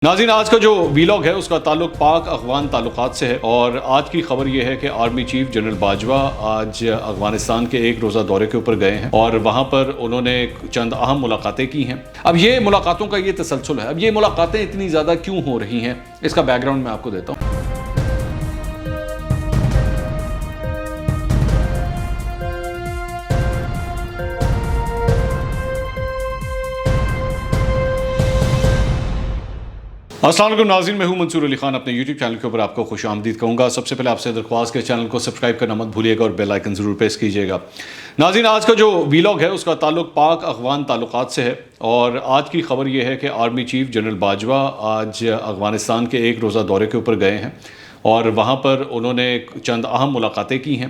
ناظرین، آج کا جو ویلاگ ہے اس کا تعلق پاک افغان تعلقات سے ہے، اور آج کی خبر یہ ہے کہ آرمی چیف جنرل باجوہ آج افغانستان کے ایک روزہ دورے کے اوپر گئے ہیں اور وہاں پر انہوں نے چند اہم ملاقاتیں کی ہیں۔ اب یہ ملاقاتوں کا یہ تسلسل ہے، اب یہ ملاقاتیں اتنی زیادہ کیوں ہو رہی ہیں، اس کا بیک گراؤنڈ میں آپ کو دیتا ہوں۔ السلام علیکم ناظرین، میں ہوں منصور علی خان، اپنے یوٹیوب چینل کے اوپر آپ کو خوش آمدید کہوں گا۔ سب سے پہلے آپ سے درخواست کے چینل کو سبسکرائب کرنا مت بھولیے گا اور بیل آئیکن ضرور پریس کیجیے گا۔ ناظرین، آج کا جو ویلاگ ہے اس کا تعلق پاک افغان تعلقات سے ہے، اور آج کی خبر یہ ہے کہ آرمی چیف جنرل باجوہ آج افغانستان کے ایک روزہ دورے کے اوپر گئے ہیں اور وہاں پر انہوں نے چند اہم ملاقاتیں کی ہیں،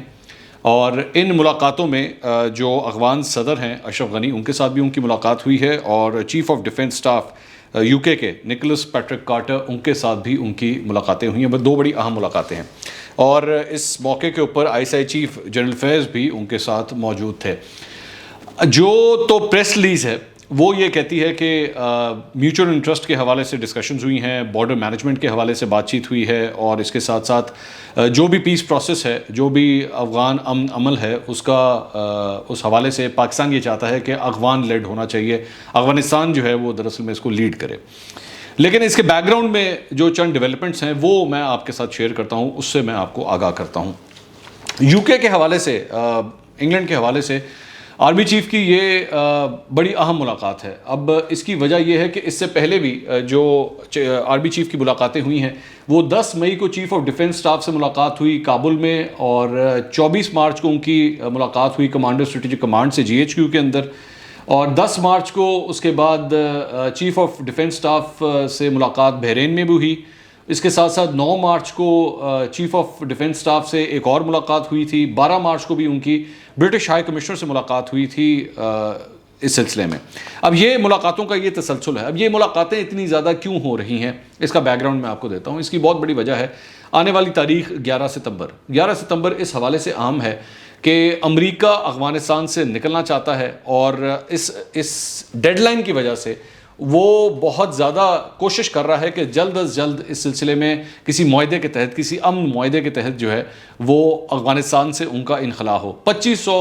اور ان ملاقاتوں میں جو افغان صدر ہیں اشرف غنی، ان کے ساتھ بھی ان کی ملاقات ہوئی ہے، اور chief of defence staff you کے نکولس پیٹرک کارٹر، ان کے ساتھ بھی ان کی ملاقاتیں ہوئی ہیں۔ دو بڑی اہم ملاقاتیں ہیں، اور اس موقع کے اوپر I S I chief general Faiz بھی ان کے ساتھ موجود تھے۔ جو تو پریس ریلیز ہے وہ یہ کہتی ہے کہ میوچل انٹرسٹ کے حوالے سے ڈسکشنز ہوئی ہیں، بارڈر مینجمنٹ کے حوالے سے بات چیت ہوئی ہے، اور اس کے ساتھ ساتھ جو بھی پیس پروسیس ہے، جو بھی افغان امن عمل ہے، اس حوالے سے پاکستان یہ چاہتا ہے کہ افغان لیڈ ہونا چاہیے، افغانستان جو ہے وہ دراصل میں اس کو لیڈ کرے۔ لیکن اس کے بیک گراؤنڈ میں جو چند ڈیولپمنٹس ہیں وہ میں آپ کے ساتھ شیئر کرتا ہوں، اس سے میں آپ کو آگاہ کرتا ہوں۔ یو کے حوالے سے، انگلینڈ کے حوالے سے آرمی چیف کی یہ بڑی اہم ملاقات ہے۔ اب اس کی وجہ یہ ہے کہ اس سے پہلے بھی جو آرمی چیف کی ملاقاتیں ہوئی ہیں وہ 10 مئی کو چیف آف ڈیفنس اسٹاف سے ملاقات ہوئی کابل میں، اور 24 مارچ کو ان کی ملاقات ہوئی کمانڈر اسٹریٹجک کمانڈ سے GHQ کے اندر، اور 10 مارچ کو اس کے بعد چیف آف ڈیفنس اسٹاف سے ملاقات بحرین میں بھی ہوئی۔ اس کے ساتھ ساتھ 9 مارچ کو چیف آف ڈیفنس اسٹاف سے ایک اور ملاقات ہوئی تھی، 12 مارچ کو بھی ان کی برٹش ہائی کمشنر سے ملاقات ہوئی تھی اس سلسلے میں۔ اب یہ ملاقاتوں کا یہ تسلسل ہے، اب یہ ملاقاتیں اتنی زیادہ کیوں ہو رہی ہیں، اس کا بیک گراؤنڈ میں آپ کو دیتا ہوں۔ اس کی بہت بڑی وجہ ہے آنے والی تاریخ 11 ستمبر۔ 11 ستمبر اس حوالے سے اہم ہے کہ امریکہ افغانستان سے نکلنا چاہتا ہے، اور اس ڈیڈ لائن کی وجہ سے وہ بہت زیادہ کوشش کر رہا ہے کہ جلد از جلد اس سلسلے میں کسی معاہدے کے تحت، کسی امن معاہدے کے تحت جو ہے وہ افغانستان سے ان کا انخلاء ہو۔ 2500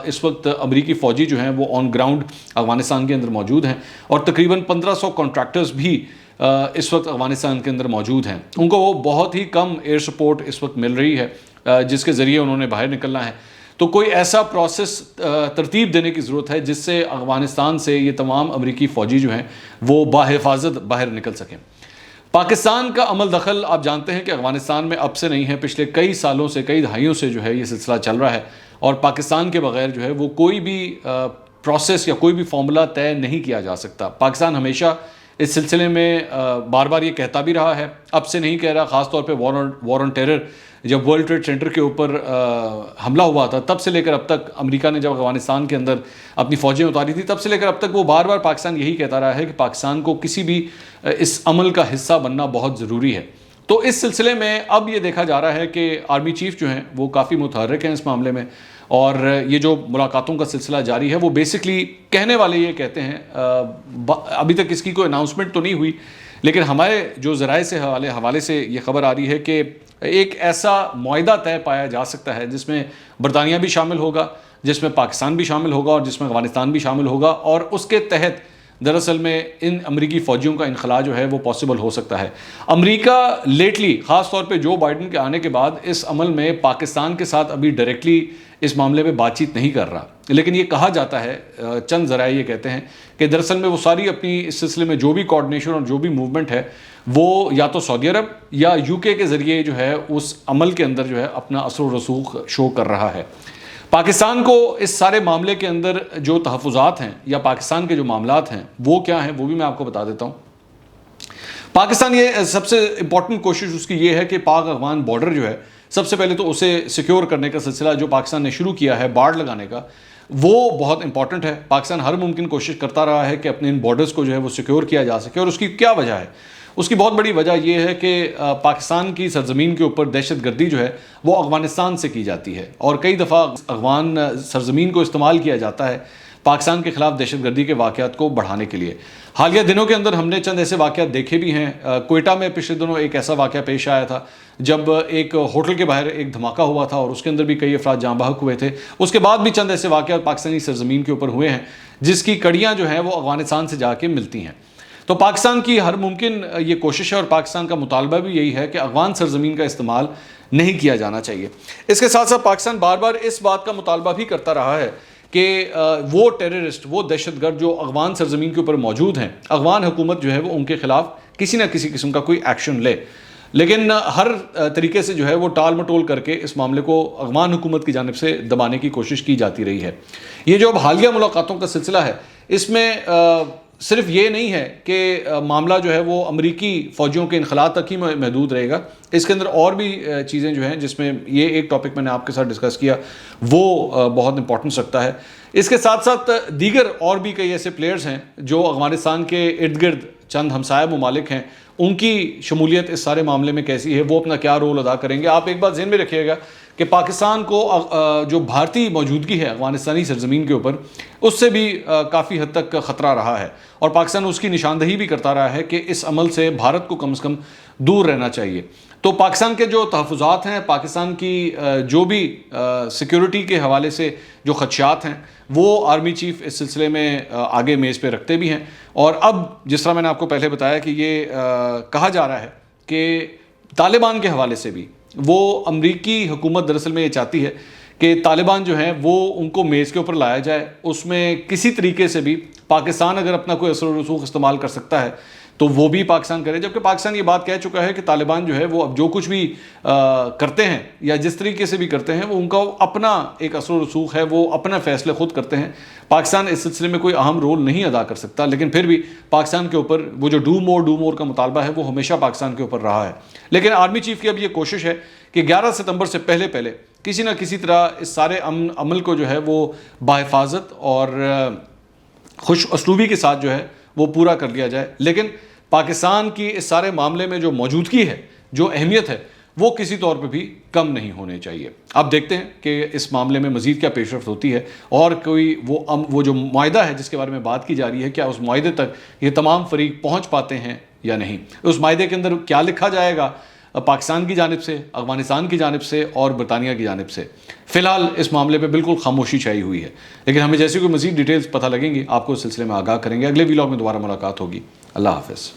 اس وقت امریکی فوجی جو ہیں وہ آن گراؤنڈ افغانستان کے اندر موجود ہیں، اور تقریباً 1500 کانٹریکٹرز بھی اس وقت افغانستان کے اندر موجود ہیں۔ ان کو وہ بہت ہی کم ایئر سپورٹ اس وقت مل رہی ہے جس کے ذریعے انہوں نے باہر نکلنا ہے۔ تو کوئی ایسا پروسیس ترتیب دینے کی ضرورت ہے جس سے افغانستان سے یہ تمام امریکی فوجی جو ہیں وہ بحفاظت باہر نکل سکیں۔ پاکستان کا عمل دخل آپ جانتے ہیں کہ افغانستان میں اب سے نہیں ہے، پچھلے کئی سالوں سے، کئی دہائیوں سے جو ہے یہ سلسلہ چل رہا ہے، اور پاکستان کے بغیر جو ہے وہ کوئی بھی پروسیس یا کوئی بھی فارمولا طے نہیں کیا جا سکتا۔ پاکستان ہمیشہ اس سلسلے میں بار بار یہ کہتا بھی رہا ہے، اب سے نہیں کہہ رہا، خاص طور پہ وار آن ٹیرر جب ورلڈ ٹریڈ سینٹر کے اوپر حملہ ہوا تھا، تب سے لے کر اب تک، امریکہ نے جب افغانستان کے اندر اپنی فوجیں اتاری تھی، تب سے لے کر اب تک وہ بار بار پاکستان یہی کہتا رہا ہے کہ پاکستان کو کسی بھی اس عمل کا حصہ بننا بہت ضروری ہے۔ تو اس سلسلے میں اب یہ دیکھا جا رہا ہے کہ آرمی چیف جو ہیں وہ کافی متحرک ہیں اس معاملے میں، اور یہ جو ملاقاتوں کا سلسلہ جاری ہے وہ بیسکلی کہنے والے یہ کہتے ہیں، ابھی تک اس کی کوئی اناؤنسمنٹ تو نہیں ہوئی، لیکن ہمارے جو ذرائع سے حوالے سے یہ خبر آ رہی ہے کہ ایک ایسا معاہدہ طے پایا جا سکتا ہے جس میں برطانیہ بھی شامل ہوگا، جس میں پاکستان بھی شامل ہوگا، اور جس میں افغانستان بھی شامل ہوگا، اور اس کے تحت دراصل میں ان امریکی فوجیوں کا انخلاء جو ہے وہ پاسبل ہو سکتا ہے۔ امریکہ لیٹلی، خاص طور پہ جو بائیڈن کے آنے کے بعد، اس عمل میں پاکستان کے ساتھ ابھی ڈائریکٹلی اس معاملے میں بات چیت نہیں کر رہا، لیکن یہ کہا جاتا ہے، چند ذرائع یہ کہتے ہیں کہ دراصل میں وہ ساری اپنی اس سلسلے میں جو بھی کوآرڈینیشن اور جو بھی موومنٹ ہے وہ یا تو سعودی عرب یا یو کے ذریعے جو ہے اس عمل کے اندر جو ہے اپنا اثر و رسوخ شو کر رہا ہے۔ پاکستان کو اس سارے معاملے کے اندر جو تحفظات ہیں یا پاکستان کے جو معاملات ہیں وہ کیا ہیں، وہ بھی میں آپ کو بتا دیتا ہوں۔ پاکستان یہ سب سے امپورٹنٹ کوشش اس کی یہ ہے کہ پاک افغان بارڈر جو ہے، سب سے پہلے تو اسے سیکیور کرنے کا سلسلہ جو پاکستان نے شروع کیا ہے، باڑ لگانے کا، وہ بہت امپورٹنٹ ہے۔ پاکستان ہر ممکن کوشش کرتا رہا ہے کہ اپنے ان بارڈرز کو جو ہے وہ سیکیور کیا جا سکے، اور اس کی کیا وجہ ہے؟ اس کی بہت بڑی وجہ یہ ہے کہ پاکستان کی سرزمین کے اوپر دہشت گردی جو ہے وہ افغانستان سے کی جاتی ہے، اور کئی دفعہ افغان سرزمین کو استعمال کیا جاتا ہے پاکستان کے خلاف دہشت گردی کے واقعات کو بڑھانے کے لیے۔ حالیہ دنوں کے اندر ہم نے چند ایسے واقعات دیکھے بھی ہیں۔ کوئٹہ میں پچھلے دنوں ایک ایسا واقعہ پیش آیا تھا جب ایک ہوٹل کے باہر ایک دھماکہ ہوا تھا اور اس کے اندر بھی کئی افراد جاں بحق ہوئے تھے۔ اس کے بعد بھی چند ایسے واقعات پاکستانی سرزمین کے اوپر ہوئے ہیں جس کی کڑیاں جو ہیں وہ افغانستان سے جا کے ملتی ہیں۔ تو پاکستان کی ہر ممکن یہ کوشش ہے اور پاکستان کا مطالبہ بھی یہی ہے کہ افغان سرزمین کا استعمال نہیں کیا جانا چاہیے۔ اس کے ساتھ ساتھ پاکستان بار بار اس بات کا مطالبہ بھی کرتا رہا ہے کہ وہ ٹیررسٹ، وہ دہشت گرد جو افغان سرزمین کے اوپر موجود ہیں، افغان حکومت جو ہے وہ ان کے خلاف کسی نہ کسی قسم کا کوئی ایکشن لے۔ لیکن ہر طریقے سے جو ہے وہ ٹال مٹول کر کے اس معاملے کو افغان حکومت کی جانب سے دبانے کی کوشش کی جاتی رہی ہے۔ یہ جو اب حالیہ ملاقاتوں کا سلسلہ ہے، اس میں صرف یہ نہیں ہے کہ معاملہ جو ہے وہ امریکی فوجیوں کے انخلاء تک ہی محدود رہے گا، اس کے اندر اور بھی چیزیں جو ہیں، جس میں یہ ایک ٹاپک میں نے آپ کے ساتھ ڈسکس کیا، وہ بہت امپورٹنس رکھتا ہے۔ اس کے ساتھ ساتھ دیگر اور بھی کئی ایسے پلیئرز ہیں جو افغانستان کے ارد گرد چند ہمسایہ ممالک ہیں، ان کی شمولیت اس سارے معاملے میں کیسی ہے، وہ اپنا کیا رول ادا کریں گے۔ آپ ایک بات ذہن میں رکھیے گا کہ پاکستان کو جو بھارتی موجودگی ہے افغانستانی سرزمین کے اوپر، اس سے بھی کافی حد تک خطرہ رہا ہے اور پاکستان اس کی نشاندہی بھی کرتا رہا ہے کہ اس عمل سے بھارت کو کم از کم دور رہنا چاہیے۔ تو پاکستان کے جو تحفظات ہیں، پاکستان کی جو بھی سیکیورٹی کے حوالے سے جو خدشات ہیں، وہ آرمی چیف اس سلسلے میں آگے میز پہ رکھتے بھی ہیں۔ اور اب جس طرح میں نے آپ کو پہلے بتایا کہ یہ کہا جا رہا ہے کہ طالبان کے حوالے سے بھی وہ امریکی حکومت دراصل میں یہ چاہتی ہے کہ طالبان جو ہیں وہ ان کو میز کے اوپر لایا جائے، اس میں کسی طریقے سے بھی پاکستان اگر اپنا کوئی اثر و رسوخ استعمال کر سکتا ہے تو وہ بھی پاکستان کرے، جبکہ پاکستان یہ بات کہہ چکا ہے کہ طالبان جو ہے وہ اب جو کچھ بھی کرتے ہیں یا جس طریقے سے بھی کرتے ہیں، وہ ان کا اپنا ایک اثر و رسوخ ہے، وہ اپنا فیصلے خود کرتے ہیں۔ پاکستان اس سلسلے میں کوئی اہم رول نہیں ادا کر سکتا، لیکن پھر بھی پاکستان کے اوپر وہ جو ڈو مور کا مطالبہ ہے وہ ہمیشہ پاکستان کے اوپر رہا ہے۔ لیکن آرمی چیف کی اب یہ کوشش ہے کہ 11 ستمبر سے پہلے کسی نہ کسی طرح اس سارے عمل کو جو ہے وہ بحفاظت اور خوش اسلوبی کے ساتھ جو ہے وہ پورا کر لیا جائے۔ لیکن پاکستان کی اس سارے معاملے میں جو موجودگی ہے، جو اہمیت ہے، وہ کسی طور پہ بھی کم نہیں ہونے چاہیے۔ اب دیکھتے ہیں کہ اس معاملے میں مزید کیا پیش رفت ہوتی ہے اور کوئی وہ جو معاہدہ ہے جس کے بارے میں بات کی جا رہی ہے، کیا اس معاہدے تک یہ تمام فریق پہنچ پاتے ہیں یا نہیں۔ اس معاہدے کے اندر کیا لکھا جائے گا پاکستان کی جانب سے، افغانستان کی جانب سے اور برطانیہ کی جانب سے۔ فی الحال اس معاملے پہ بالکل خاموشی چھائی ہوئی ہے، لیکن ہمیں جیسی کوئی مزید ڈیٹیلز پتہ لگیں گی آپ کو اس سلسلے میں آگاہ کریں گے۔ اگلے ویلاگ میں دوبارہ ملاقات ہوگی۔ اللہ حافظ۔